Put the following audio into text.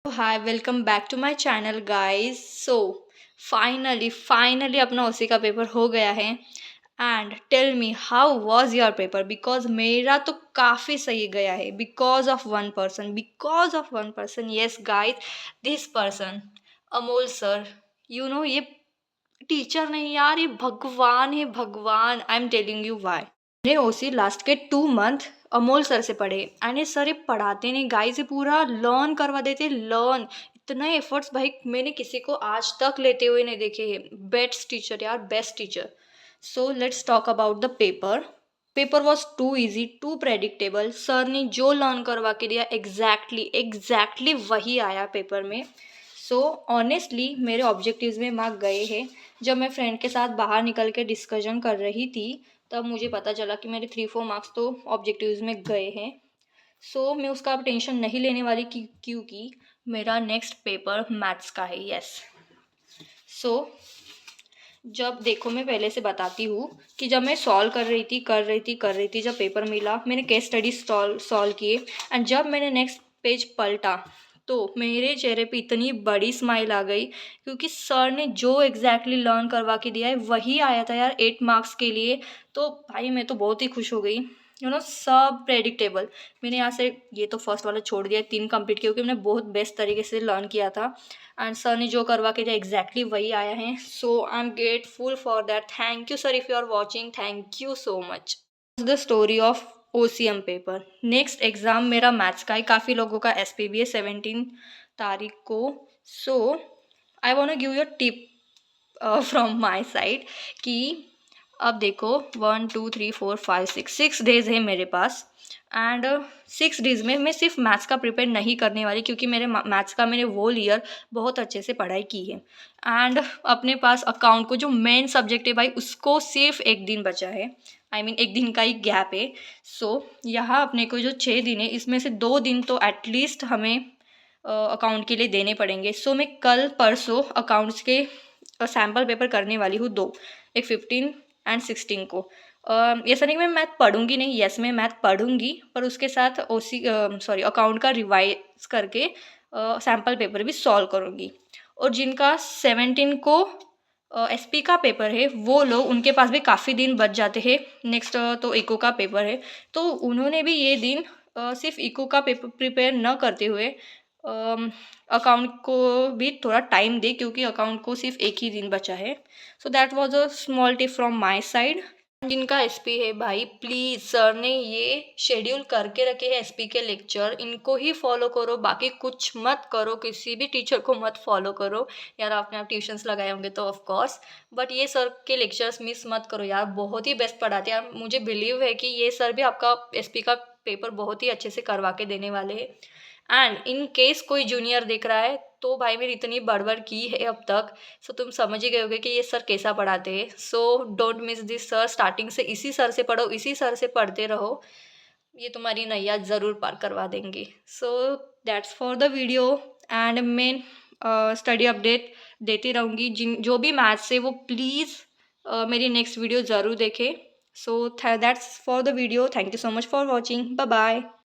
Hi welcome back to my channel guys. Finally अपना उसी का पेपर हो गया है। And tell me how was your paper, because मेरा तो काफ़ी सही गया है because of one person yes guys, this person Amol sir. ये टीचर नहीं यार, ये भगवान है, भगवान। I am telling you why. मैंने ओसी लास्ट के 2 मंथ अमोल सर से पढ़े एंड ये सर ये पढ़ाते नहीं गाइस, ये पूरा लर्न करवा देते, लर्न। इतना एफर्ट्स भाई मैंने किसी को आज तक लेते हुए नहीं देखे हैं। बेस्ट टीचर यार, best teacher. So let's talk about the paper. Paper was too easy, too predictable. Sir ने जो लर्न करवा के दिया एग्जैक्टली वही आया पेपर में। सो ऑनेस्टली मेरे ऑब्जेक्टिव्स में मार्क गए हैं। जब मैं फ्रेंड के साथ बाहर निकल के डिस्कशन कर रही थी तब मुझे पता चला कि मेरे 3-4 मार्क्स तो ऑब्जेक्टिव्स में गए हैं। सो मैं उसका अब टेंशन नहीं लेने वाली क्योंकि मेरा नेक्स्ट पेपर मैथ्स का है। यस। सो जब देखो मैं पहले से बताती हूँ कि जब मैं सॉल्व कर रही थी जब पेपर मिला मैंने केस स्टडी सॉल्व किए। एंड जब मैंने नेक्स्ट पेज पलटा तो मेरे चेहरे पे इतनी बड़ी स्माइल आ गई क्योंकि सर ने जो एग्जैक्टली लर्न करवा के दिया है वही आया था यार 8 मार्क्स के लिए। तो भाई मैं तो बहुत ही खुश हो गई। सब प्रेडिक्टेबल। मैंने यहाँ से ये तो फर्स्ट वाला छोड़ दिया, 3 कंप्लीट किया क्योंकि मैंने बहुत बेस्ट तरीके से लर्न किया था। एंड सर ने जो करवा के दिया एग्जैक्टली वही आया है। So I am grateful for that. Thank you sir, if you are watching, thank you so much. The story of OCM paper. Next exam मेरा मैथ्स का है। काफ़ी लोगों का SP भी है 17 तारीख को। So I want give your tip from my side कि अब देखो 1 2 3 4 5 6 डेज़ है मेरे पास। एंड 6 डेज़ में मैं सिर्फ मैथ्स का प्रिपेयर नहीं करने वाली क्योंकि मेरे मैथ्स का मैंने होल ईयर बहुत अच्छे से पढ़ाई की है। एंड अपने पास अकाउंट को जो मेन सब्जेक्ट है भाई उसको सिर्फ 1 दिन बचा है। आई मीन 1 दिन का ही गैप है। सो यहाँ अपने को जो 6 दिन है इसमें से 2 दिन तो एटलीस्ट हमें अकाउंट के लिए देने पड़ेंगे। सो मैं कल परसों अकाउंट्स के सैम्पल पेपर करने वाली हूँ 2, एक 15 एंड 16 को। ऐसा नहीं कि मैं मैथ पढ़ूंगी नहीं, यस मैं मैथ पढ़ूंगी पर उसके साथ अकाउंट का रिवाइज करके सैम्पल पेपर भी सॉल्व करूंगी। और जिनका 17 को SP का पेपर है वो लोग, उनके पास भी काफ़ी दिन बच जाते हैं। नेक्स्ट तो इको का पेपर है तो उन्होंने भी ये दिन सिर्फ इको का पेपर प्रिपेयर न करते हुए अकाउंट को भी थोड़ा टाइम दे क्योंकि अकाउंट को सिर्फ 1 ही दिन बचा है। So that was a small tip from my side. जिनका SP है भाई प्लीज़, सर ने ये शेड्यूल करके रखे हैं SP के लेक्चर, इनको ही फॉलो करो, बाकी कुछ मत करो, किसी भी टीचर को मत फॉलो करो। यार आपने आप ट्यूशन्स लगाए होंगे तो ऑफ कोर्स, बट ये सर के लेक्चर्स मिस मत करो यार, बहुत ही बेस्ट पढ़ाते हैं यार। मुझे बिलीव है कि ये सर भी आपका SP का पेपर बहुत ही अच्छे से करवा के देने वाले हैं। एंड इन केस कोई जूनियर देख रहा है तो भाई मेरी इतनी बड़बड़ की है अब तक, सो तुम समझ ही गए होगे कि ये सर कैसा पढ़ाते हैं। So don't miss this sir, starting से इसी सर से पढ़ो, इसी सर से पढ़ते रहो, ये तुम्हारी नैया ज़रूर पार करवा देंगे। सो that's for the video. And मैं स्टडी अपडेट देती रहूँगी। जिन जो भी मैथ्स है वो प्लीज़ मेरी नेक्स्ट वीडियो ज़रूर देखें। So that's for the video. Thank you so much for watching. Bye bye.